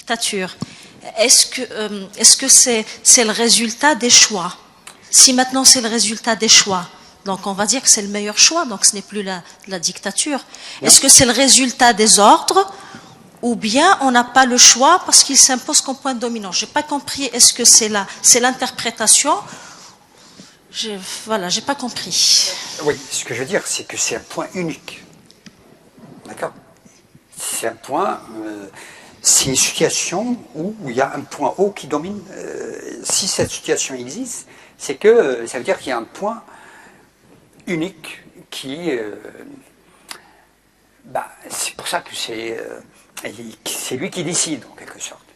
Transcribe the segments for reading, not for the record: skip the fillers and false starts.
dictature, est-ce que c'est le résultat des choix? Si maintenant c'est le résultat des choix, donc on va dire que c'est le meilleur choix, donc ce n'est plus la dictature. Est-ce que c'est le résultat des ordres, ou bien on n'a pas le choix parce qu'il s'impose comme point dominant? Je n'ai pas compris, est-ce que c'est l'interprétation? Voilà, j'ai pas compris. Oui, ce que je veux dire, c'est que c'est un point unique. D'accord? C'est un point, c'est une situation où il y a un point haut qui domine. Si cette situation existe, c'est que ça veut dire qu'il y a un point unique qui... c'est pour ça que c'est lui qui décide, en quelque sorte.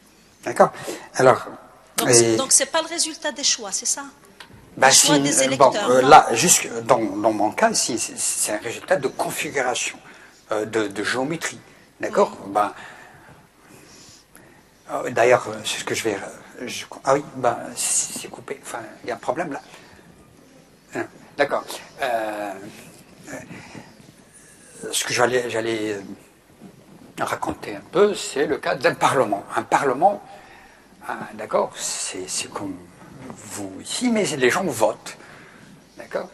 D'accord? Alors... Donc c'est pas le résultat des choix, c'est ça? Choix des électeurs. Là, jusque dans mon cas, c'est un résultat de configuration, de géométrie. D'accord? D'ailleurs, c'est ce que je vais... ah oui, c'est coupé. Enfin, il y a un problème là. D'accord. Ce que j'allais raconter un peu, c'est le cas d'un parlement. Un parlement, d'accord, c'est comme vous ici, mais les gens votent. D'accord?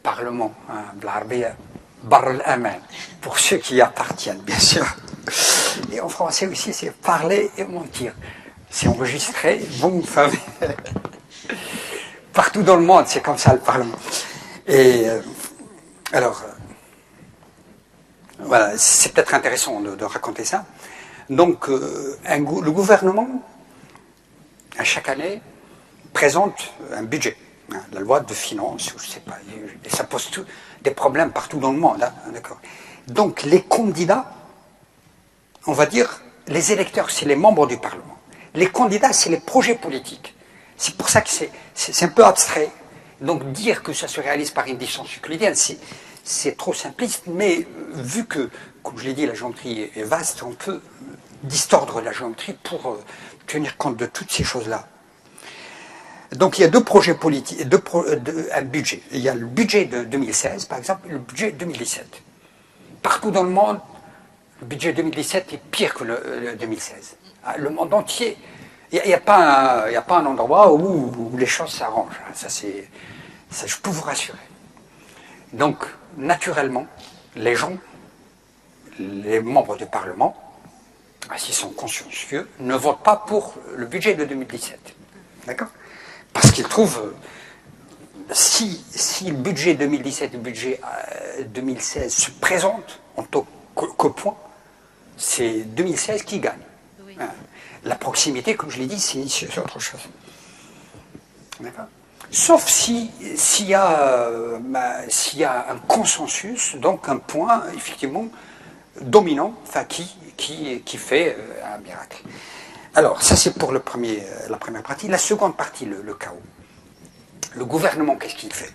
Parlement, bar al-aman, pour ceux qui y appartiennent, bien sûr. Et en français aussi, c'est parler et mentir. C'est enregistré, vous savez. Partout dans le monde, c'est comme ça le Parlement. Et alors, voilà, c'est peut-être intéressant de raconter ça. Donc, le gouvernement, à chaque année, présente un budget. La loi de finances, je ne sais pas, et ça pose des problèmes partout dans le monde. D'accord. Donc, les candidats, on va dire, les électeurs, c'est les membres du Parlement. Les candidats, c'est les projets politiques. C'est pour ça que c'est un peu abstrait. Donc dire que ça se réalise par une distance euclidienne, c'est trop simpliste, mais vu que, comme je l'ai dit, la géométrie est vaste, on peut distordre la géométrie pour tenir compte de toutes ces choses-là. Donc il y a deux projets politiques, un budget. Il y a le budget de 2016, par exemple, et le budget de 2017. Partout dans le monde, le budget 2017 est pire que le 2016. Le monde entier, il n'y a pas un endroit où les choses s'arrangent. Ça, je peux vous rassurer. Donc, naturellement, les gens, les membres du Parlement, s'ils sont consciencieux, ne votent pas pour le budget de 2017. D'accord? Parce qu'ils trouvent, si le budget 2017 et le budget 2016 se présentent en tant que point, c'est 2016 qui gagne. Oui. La proximité, comme je l'ai dit, c'est autre chose. D'accord? Sauf s'il y a un consensus, donc un point, effectivement, dominant, enfin, qui fait un miracle. Alors, ça c'est pour la première partie. La seconde partie, le chaos. Le gouvernement, qu'est-ce qu'il fait?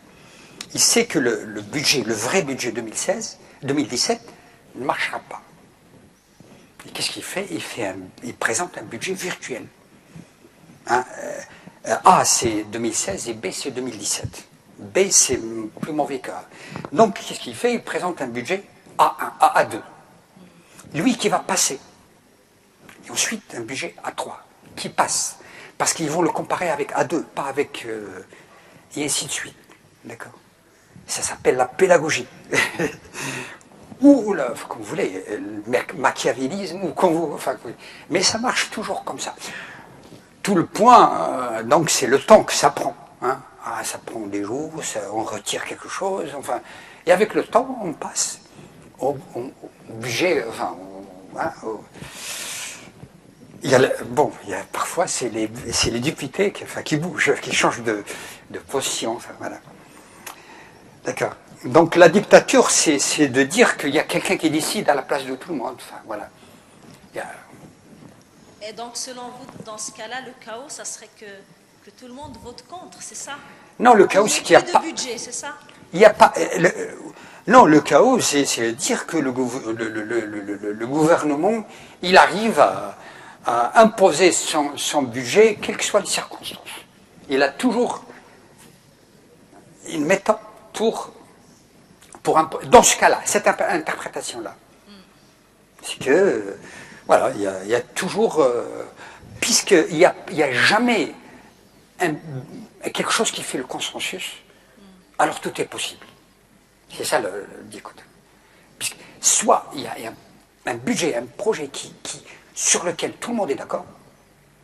Il sait que le budget, le vrai budget 2017, ne marchera pas. Et qu'est-ce qu'il fait? Il présente un budget virtuel. A, c'est 2016 et B, c'est 2017. B, c'est plus mauvais qu'A. Donc, qu'est-ce qu'il fait? Il présente un budget A1, A2. Lui qui va passer. Et ensuite, un budget A3 qui passe. Parce qu'ils vont le comparer avec A2, pas avec... et ainsi de suite. D'accord? Ça s'appelle la pédagogie. Ou, comme vous voulez, le machiavélisme, ou comme vous... Enfin, mais ça marche toujours comme ça. Tout le point, donc, c'est le temps que ça prend. Hein. Ça prend des jours, on retire quelque chose, enfin... Et avec le temps, on passe au budget... Enfin, parfois, c'est les députés qui bougent, qui changent de position. Enfin, voilà. D'accord. Donc la dictature, c'est de dire qu'il y a quelqu'un qui décide à la place de tout le monde. Enfin, voilà. Et donc, selon vous, dans ce cas-là, le chaos, ça serait que tout le monde vote contre, c'est ça? Non, le chaos, c'est qu'il n'y a pas... de budget, c'est ça? Il n'y a pas... Non, le chaos, c'est dire que le gouvernement, il arrive à imposer son budget, quelles que soient les circonstances. Il a toujours une méthode dans ce cas-là, cette interprétation-là. C'est que Voilà, il y a toujours, puisqu'il n'y a jamais quelque chose qui fait le consensus, alors tout est possible. C'est ça le dichotomie. Puisque soit il y a un budget, un projet sur lequel tout le monde est d'accord.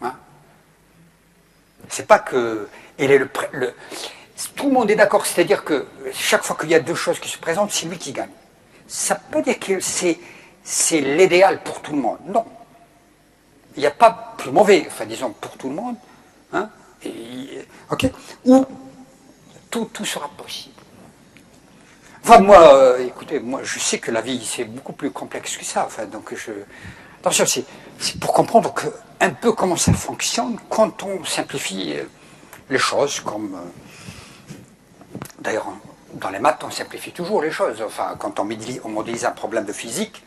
Hein, c'est pas que tout le monde est d'accord, c'est-à-dire que chaque fois qu'il y a deux choses qui se présentent, c'est lui qui gagne. Ça peut dire que c'est l'idéal pour tout le monde. Non. Il n'y a pas plus mauvais, enfin disons pour tout le monde. Hein, ok. Ou tout sera possible. Enfin, moi, écoutez, moi, je sais que la vie, c'est beaucoup plus complexe que ça. Enfin, donc, attention, c'est pour comprendre un peu comment ça fonctionne quand on simplifie les choses, comme... D'ailleurs, dans les maths, on simplifie toujours les choses. Enfin, quand on modélise un problème de physique,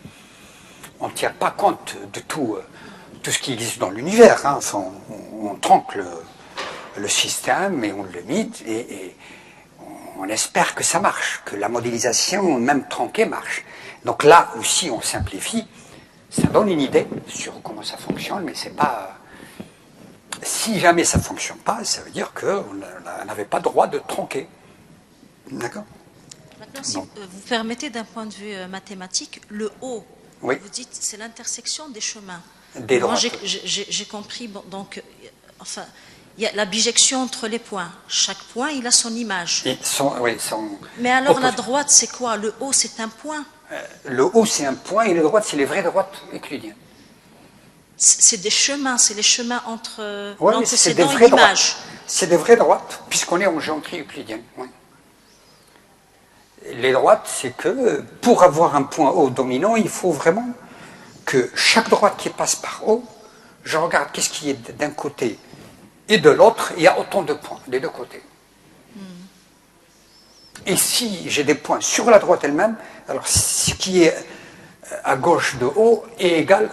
on ne tient pas compte de tout ce qui existe dans l'univers. Hein. Enfin, on tronque le système et on le limite et on espère que ça marche, que la modélisation, même tronquée, marche. Donc là aussi, on simplifie. Ça donne une idée sur comment ça fonctionne, mais c'est pas... Si jamais ça ne fonctionne pas, ça veut dire qu'on n'avait pas droit de tronquer. D'accord? Maintenant, si vous permettez d'un point de vue mathématique, le haut, oui. Vous dites c'est l'intersection des chemins. Des Moi, droites. j'ai compris, bon, donc, enfin, il y a la bijection entre les points. Chaque point, il a son image. Mais alors, la droite, c'est quoi? Le haut, c'est un point. Le haut, c'est un point, et les droites, c'est les vraies droites euclidiennes. C'est des chemins, c'est les chemins entre l'antécédent et l'image. C'est des vraies droites, puisqu'on est en géométrie euclidienne. Oui. Les droites, c'est que pour avoir un point haut dominant, il faut vraiment que chaque droite qui passe par haut, je regarde qu'est-ce qui est d'un côté et de l'autre, il y a autant de points des deux côtés. Et si j'ai des points sur la droite elle-même, alors ce qui est à gauche de haut est égal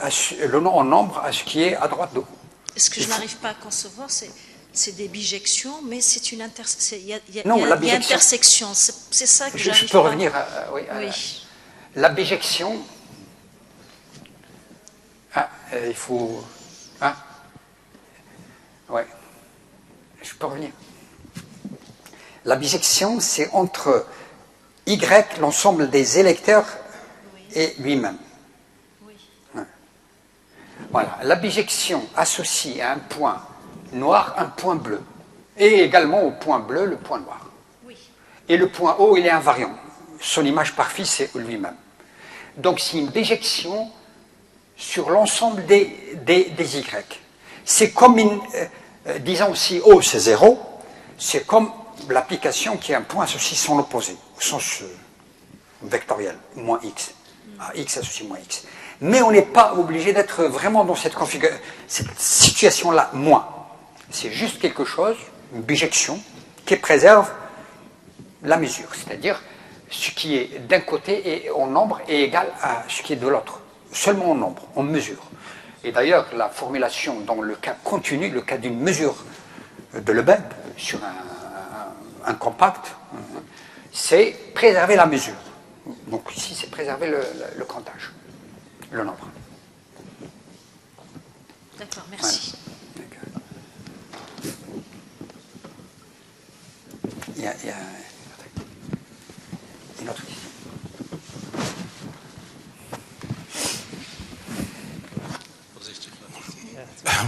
en nombre à ce qui est à droite de haut. Ce que je n'arrive pas à concevoir, c'est des bijections, mais c'est une intersection. Il y a intersection. C'est ça que j'arrive pas. Je peux revenir oui. La bijection. Il faut. Ouais. Je peux revenir. La bijection, c'est entre Y, l'ensemble des électeurs, et lui-même. Oui. Ouais. Voilà. La bijection associe à un point noir un point bleu. Et également au point bleu, le point noir. Oui. Et le point haut, il est invariant. Son image par phi, c'est lui-même. Donc c'est une bijection sur l'ensemble des Y. C'est comme disons si O c'est 0, c'est comme l'application qui est un point associé son opposé, au sens vectoriel, moins X. X associé moins X. Mais on n'est pas obligé d'être vraiment dans cette situation-là, moins. C'est juste quelque chose, une bijection, qui préserve la mesure, c'est-à-dire ce qui est d'un côté et en nombre est égal à ce qui est de l'autre, seulement en nombre, en mesure. Et d'ailleurs, la formulation dans le cas continu, le cas d'une mesure de Lebesgue sur un compact, c'est préserver la mesure. Donc ici, c'est préserver le comptage, le nombre. D'accord, merci. Voilà. Il y a une autre question.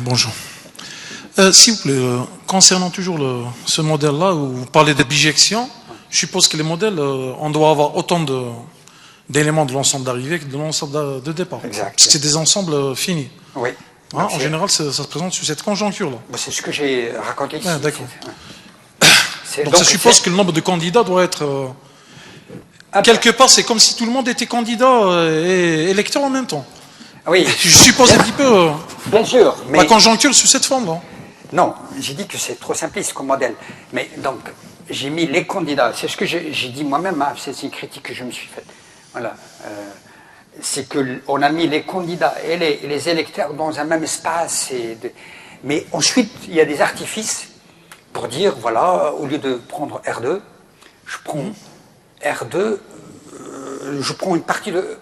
Bonjour. S'il vous plaît, concernant toujours ce modèle-là, où vous parlez de bijection, je suppose que les modèles, on doit avoir autant d'éléments de l'ensemble d'arrivée que de l'ensemble de départ. Exact. Parce que c'est des ensembles finis. Oui. Hein, en général, ça se présente sous cette conjoncture-là. C'est ce que j'ai raconté ici. D'accord. Donc ça suppose que le nombre de candidats doit être... quelque part, c'est comme si tout le monde était candidat et électeur en même temps. Oui. Je suppose un petit peu bien sûr, mais la conjoncture sous cette forme-là. Non, j'ai dit que c'est trop simpliste comme modèle. Mais donc, j'ai mis les candidats. C'est ce que j'ai dit moi-même, hein, c'est une critique que je me suis faite. Voilà. C'est qu'on a mis les candidats et les électeurs dans un même espace. Mais ensuite, il y a des artifices pour dire, voilà, au lieu de prendre R2, je prends R2, je prends une partie de...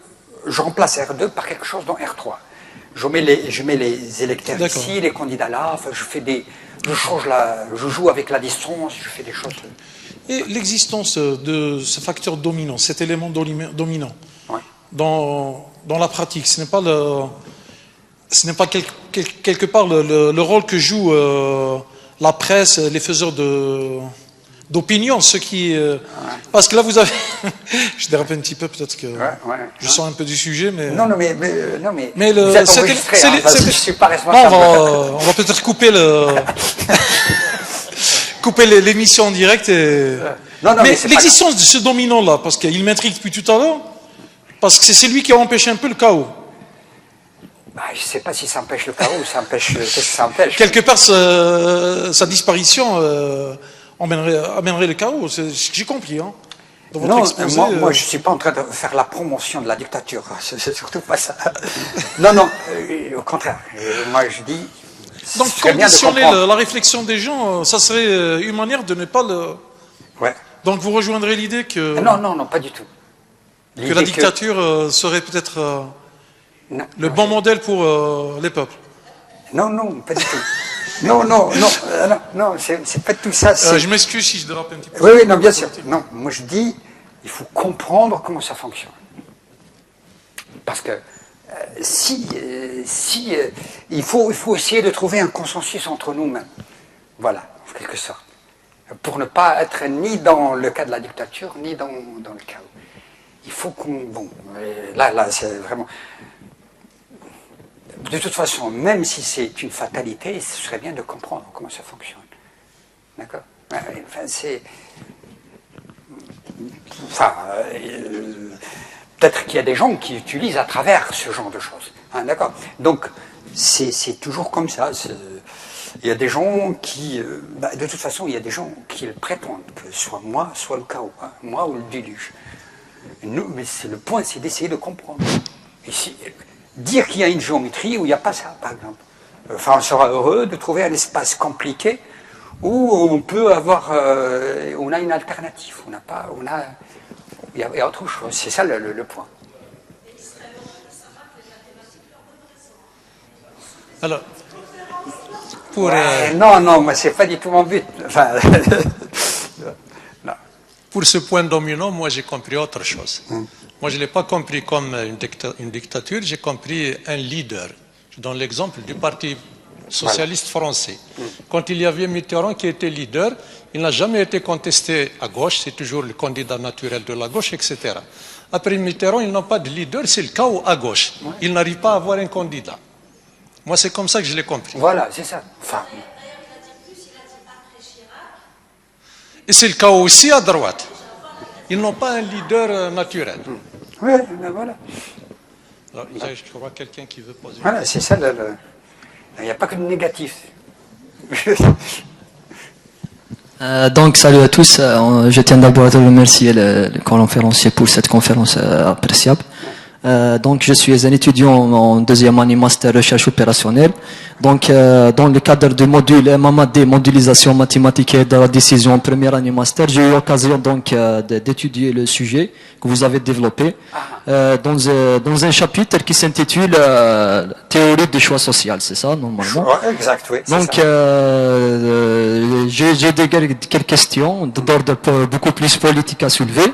Je remplace R2 par quelque chose dans R3. je mets les électeurs ici, les candidats là, enfin, je joue avec la distance, je fais des choses. Et l'existence de ce facteur dominant, cet élément dominant, Ouais. dans la pratique, ce n'est pas quelque part le rôle que joue la presse, les faiseurs d'opinion, ceux qui... Parce que là, vous avez... Je dérape un petit peu, peut-être que je sors un peu du sujet, mais... Non, mais vous êtes enregistré, je ne suis pas responsable. On va peut-être couper couper l'émission en direct. Mais l'existence de ce dominant-là, parce qu'il m'intrigue depuis tout à l'heure, parce que c'est lui qui a empêché un peu le chaos. Bah, je ne sais pas si ça empêche le chaos ou ça empêche... Qu'est-ce que ça empêche? Quelque part, sa disparition amènerait le chaos. J'ai compris, hein. Dans votre exposé, moi, je ne suis pas en train de faire la promotion de la dictature. C'est surtout pas ça. Non, au contraire. Moi, je dis... Donc, conditionner la réflexion des gens, ça serait une manière de ne pas le... Ouais. Donc, vous rejoindrez l'idée que... Non, pas du tout. Que la dictature serait peut-être le bon modèle pour les peuples. Non, pas du tout. Non, c'est pas tout ça. Je m'excuse si je dérape un petit peu. Oui, non, bien sûr. Non, moi je dis, il faut comprendre comment ça fonctionne. Parce que il faut essayer de trouver un consensus entre nous-mêmes. Voilà, en quelque sorte. Pour ne pas être ni dans le cas de la dictature, ni dans le chaos. Il faut qu'on... Bon, là, c'est vraiment... De toute façon, même si c'est une fatalité, ce serait bien de comprendre comment ça fonctionne. D'accord? Enfin, c'est... Enfin, peut-être qu'il y a des gens qui utilisent à travers ce genre de choses. Hein, d'accord? Donc, c'est toujours comme ça. Il y a des gens qui... de toute façon, il y a des gens qui prétendent que soit moi, soit le chaos. Hein, moi ou le déluge. Mais le point, c'est d'essayer de comprendre. Ici, dire qu'il y a une géométrie où il n'y a pas ça, par exemple. Enfin, on sera heureux de trouver un espace compliqué où on peut avoir... on a une alternative. Il y a autre chose. C'est ça le point. Alors, non, moi, c'est pas du tout mon but. Enfin, pour ce point dominant, moi, j'ai compris autre chose. Moi, je ne l'ai pas compris comme une dictature, j'ai compris un leader. Je donne l'exemple du Parti socialiste français. Quand il y avait Mitterrand qui était leader, il n'a jamais été contesté à gauche, c'est toujours le candidat naturel de la gauche, etc. Après Mitterrand, ils n'ont pas de leader, c'est le chaos à gauche. Ils n'arrivent pas à avoir un candidat. Moi, c'est comme ça que je l'ai compris. Voilà, c'est ça. Enfin... Et c'est le chaos aussi à droite. Ils n'ont pas un leader naturel. Oui, ben voilà. Alors, je crois quelqu'un qui veut poser. Voilà, c'est ça. Il n'y a pas que de négatif. Donc, salut à tous. Je tiens d'abord à remercier le conférencier pour cette conférence appréciable. Donc, je suis un étudiant en deuxième année master recherche opérationnelle. Donc, dans le cadre du module MAMAD, modélisation mathématique et de la décision en première année master, j'ai eu l'occasion donc d'étudier le sujet que vous avez développé dans un chapitre qui s'intitule Théorie du choix social, c'est ça, normalement? Exact, oui. Donc, j'ai quelques questions d'ordre beaucoup plus politique à soulever.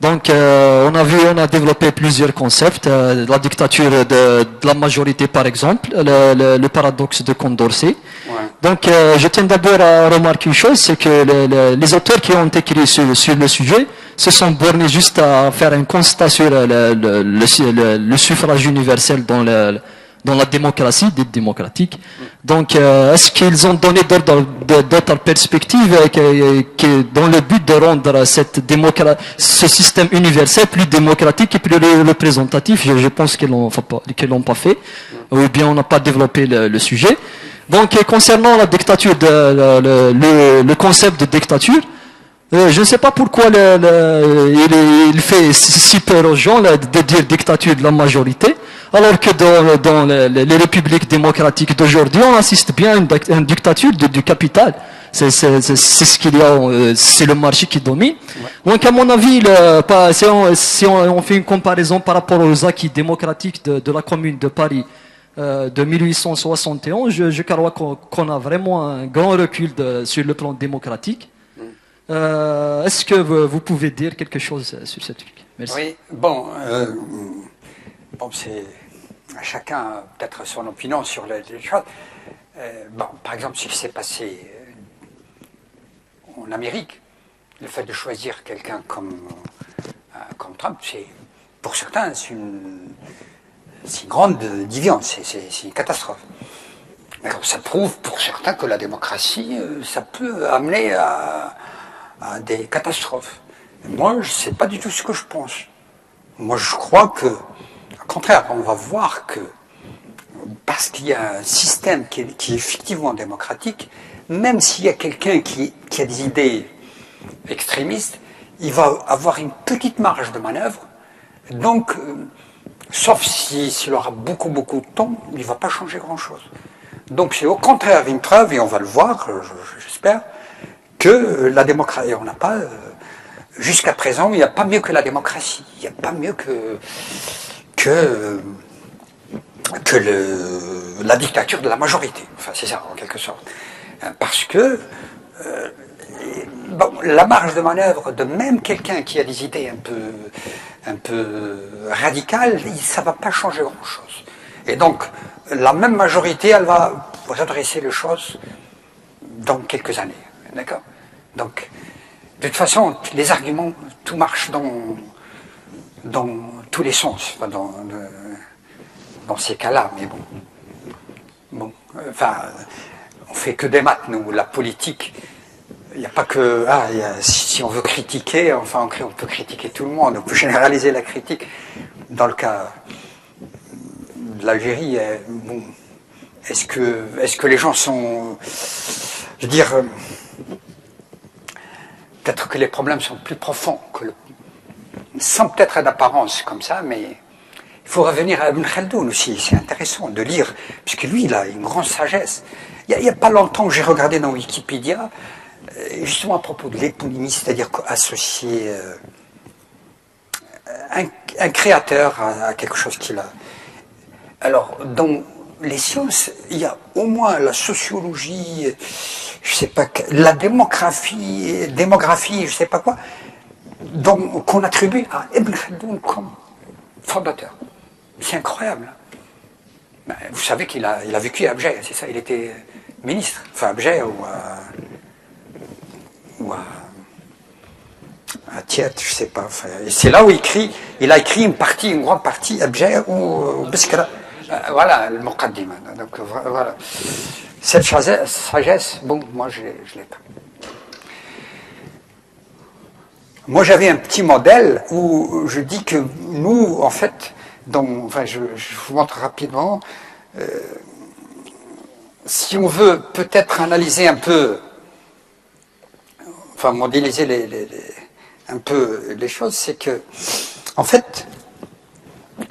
Donc, on a développé plusieurs concepts, la dictature de la majorité par exemple, le paradoxe de Condorcet. Ouais. Donc, je tiens d'abord à remarquer une chose, c'est que les auteurs qui ont écrit sur le sujet se sont bornés juste à faire un constat sur le suffrage universel dans la démocratie, dite démocratique. Donc, est-ce qu'ils ont donné d'autres perspectives dans le but de rendre ce système universel plus démocratique et plus représentatif? Je pense qu'ils l'ont pas fait, ou bien on n'a pas développé le sujet. Donc, concernant la dictature, le concept de dictature, je ne sais pas pourquoi il fait si peur aux gens de dire dictature de la majorité, alors que dans les républiques démocratiques d'aujourd'hui, on assiste bien à une dictature du capital. C'est ce qu'il y a, c'est le marché qui domine. Ouais. Donc, à mon avis, si on fait une comparaison par rapport aux acquis démocratiques de la Commune de Paris de 1871, je crois qu'on a vraiment un grand recul sur le plan démocratique. Est-ce que vous pouvez dire quelque chose sur ce truc? Merci. Oui, bon, c'est chacun peut-être son opinion sur les choses. Bon, par exemple, ce qui s'est passé en Amérique, le fait de choisir quelqu'un comme Trump, pour certains, c'est une grande déviance, c'est une catastrophe. Alors, ça prouve pour certains que la démocratie, ça peut amener à des catastrophes. Moi, je ne sais pas du tout ce que je pense. Moi, je crois que, au contraire, on va voir que, parce qu'il y a un système qui est effectivement démocratique, même s'il y a quelqu'un qui a des idées extrémistes, il va avoir une petite marge de manœuvre. Donc, sauf s'il aura beaucoup de temps, il ne va pas changer grand-chose. Donc, c'est au contraire une preuve, et on va le voir, j'espère, que la démocratie, on n'a pas... Jusqu'à présent, il n'y a pas mieux que la démocratie. Il n'y a pas mieux que la dictature de la majorité. Enfin, c'est ça, en quelque sorte. Parce que bon, la marge de manœuvre de même quelqu'un qui a des idées un peu radicales, ça ne va pas changer grand-chose. Et donc, la même majorité, elle va redresser les choses dans quelques années. D'accord? Donc, de toute façon, les arguments, tout marche dans tous les sens, enfin, dans ces cas-là, mais bon, enfin, on fait que des maths, nous, la politique, il n'y a pas que, si on veut critiquer, enfin, on peut critiquer tout le monde, on peut généraliser la critique. Dans le cas de l'Algérie, bon, est-ce que les gens sont, je veux dire, peut-être que les problèmes sont plus profonds, sans peut-être être d'apparence comme ça, mais il faut revenir à Ibn Khaldoun aussi, c'est intéressant de lire, puisque lui, il a une grande sagesse. Il n'y a pas longtemps que j'ai regardé dans Wikipédia, justement à propos de l'éponymie, c'est-à-dire associer un créateur à quelque chose qu'il a. Alors, dans les sciences, il y a au moins la sociologie, je sais pas, la démographie, je sais pas quoi, qu'on attribue à Ibn Khaldoun comme fondateur. C'est incroyable. Vous savez qu'il a vécu à Abjay, c'est ça, il était ministre, enfin Abjay ou à Thiet, je sais pas. Enfin, c'est là où il a écrit une grande partie, Abjay ou Biskra. Voilà, le Muqaddima. Donc voilà. Cette sagesse, bon, moi je l'ai pas. Moi j'avais un petit modèle où je dis que nous, en fait, je vous montre rapidement, si on veut peut-être analyser un peu, enfin modéliser un peu les choses, c'est que, en fait,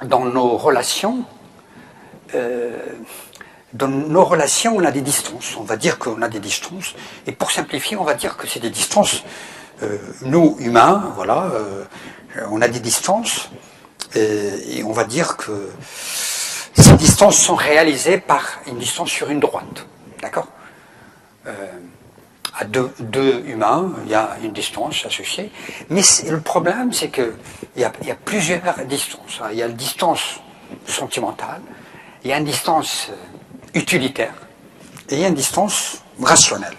dans nos relations, on a des distances. On va dire qu'on a des distances. Et pour simplifier, on va dire que c'est des distances. Nous, humains, voilà, on a des distances. Et on va dire que ces distances sont réalisées par une distance sur une droite. D'accord? À deux humains, il y a une distance associée. Mais le problème, c'est qu'il y a plusieurs distances. Il y a la distance sentimentale, il y a une distance utilitaire et il y a une distance rationnelle.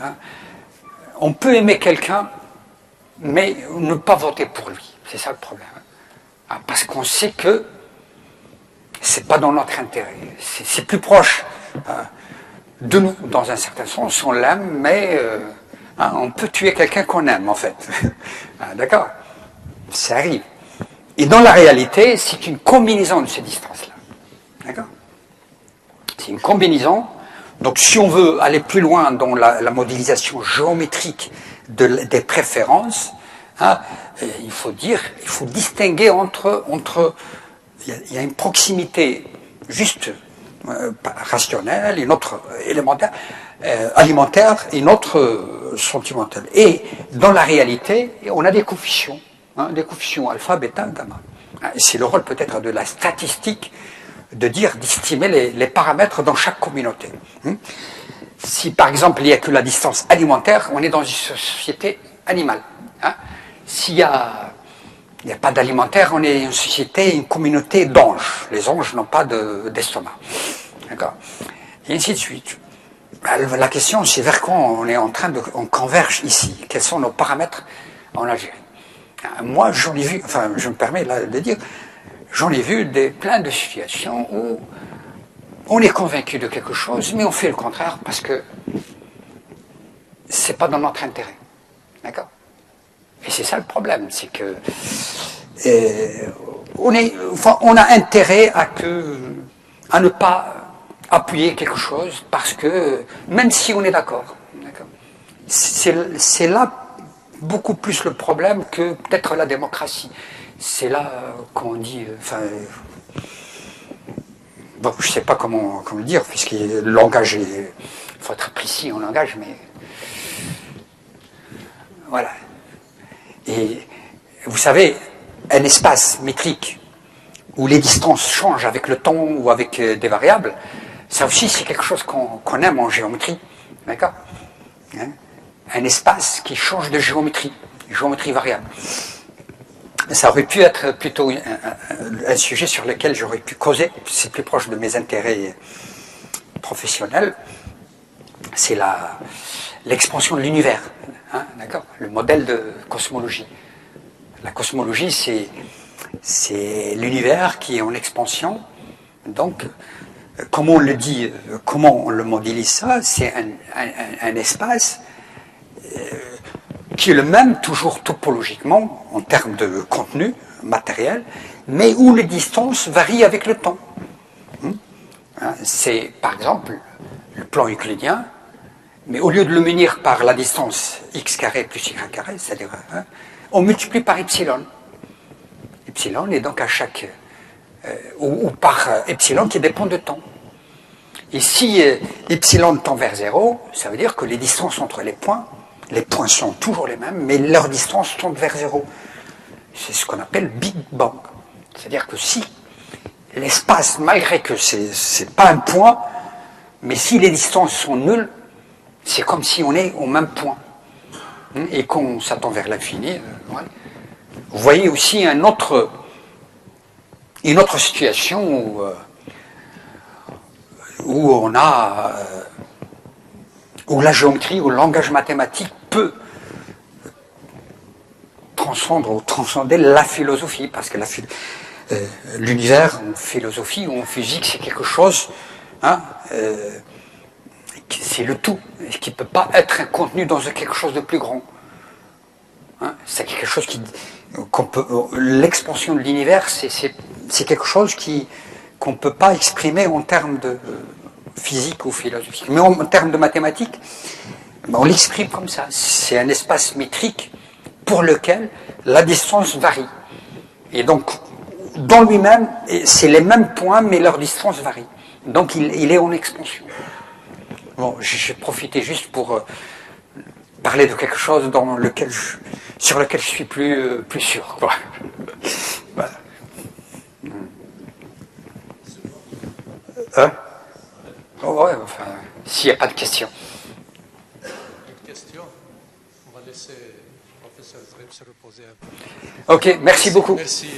On peut aimer quelqu'un, mais ne pas voter pour lui. C'est ça le problème. Parce qu'on sait que c'est pas dans notre intérêt. C'est plus proche de nous, dans un certain sens. On l'aime, mais on peut tuer quelqu'un qu'on aime, en fait. D'accord? Ça arrive. Et dans la réalité, c'est une combinaison de ces distances-là. D'accord? C'est une combinaison. Donc, si on veut aller plus loin dans la modélisation géométrique des préférences, il faut distinguer entre il y a une proximité juste rationnelle, une autre alimentaire, et une autre sentimentale. Et dans la réalité, on a des coefficients alpha, bêta, gamma. C'est le rôle peut-être de la statistique d'estimer les paramètres dans chaque communauté. Si par exemple il n'y a que la distance alimentaire, on est dans une société animale. S'il n'y a pas d'alimentaire, on est une société, une communauté d'anges. Les anges n'ont pas d'estomac. D'accord ? Et ainsi de suite. La question, c'est vers quoi on converge ici. Quels sont nos paramètres en Algérie? Moi, j'en ai vu, enfin, je me permets là de dire, j'en ai vu plein de situations où on est convaincu de quelque chose, mais on fait le contraire parce que c'est pas dans notre intérêt. D'accord? Et c'est ça le problème, c'est que on a intérêt à ne pas appuyer quelque chose parce que, même si on est d'accord, c'est là beaucoup plus le problème que peut-être la démocratie. C'est là qu'on dit, bon, je ne sais pas comment le dire, puisque le langage il faut être précis en langage, mais voilà. Et vous savez, un espace métrique où les distances changent avec le temps ou avec des variables, ça aussi c'est quelque chose qu'on aime en géométrie, d'accord, hein? Un espace qui change de géométrie variable. Ça aurait pu être plutôt un sujet sur lequel j'aurais pu causer, c'est plus proche de mes intérêts professionnels, c'est l'expansion de l'univers, hein, d'accord, le modèle de cosmologie. La cosmologie, c'est l'univers qui est en expansion. Donc, comment on le dit, comment on le modélise ça? C'est un espace qui est le même, toujours topologiquement, en termes de contenu matériel, mais où les distances varient avec le temps. C'est, par exemple, le plan euclidien, mais au lieu de le munir par la distance x carré plus y carré, c'est-à-dire, on multiplie par epsilon. Epsilon est donc à chaque... ou par epsilon qui dépend de temps. Et si epsilon tend vers 0, ça veut dire que les distances entre les points sont toujours les mêmes, mais leurs distances tendent vers 0. C'est ce qu'on appelle Big Bang. C'est-à-dire que si l'espace, malgré que c'est pas un point, mais si les distances sont nulles, c'est comme si on est au même point. Et qu'on s'attend vers l'infini. Ouais. Vous voyez aussi une autre situation où la géométrie, où le langage mathématique peut transcender la philosophie, parce que l'univers en philosophie ou en physique, c'est quelque chose, c'est le tout, qui ne peut pas être contenu dans quelque chose de plus grand. C'est quelque chose l'expansion de l'univers, c'est quelque chose qu'on ne peut pas exprimer en termes de physique ou philosophique. Mais en termes de mathématiques, on l'exprime comme ça. C'est un espace métrique pour lequel la distance varie. Et donc, dans lui-même, c'est les mêmes points, mais leur distance varie. Donc, il est en expansion. Bon, j'ai profité juste pour parler de quelque chose sur lequel je suis plus sûr, quoi. Voilà. Ouais, enfin, s'il n'y a pas de questions. Une question, on va laisser le professeur Zreb se reposer un peu. Ok, merci beaucoup. Merci.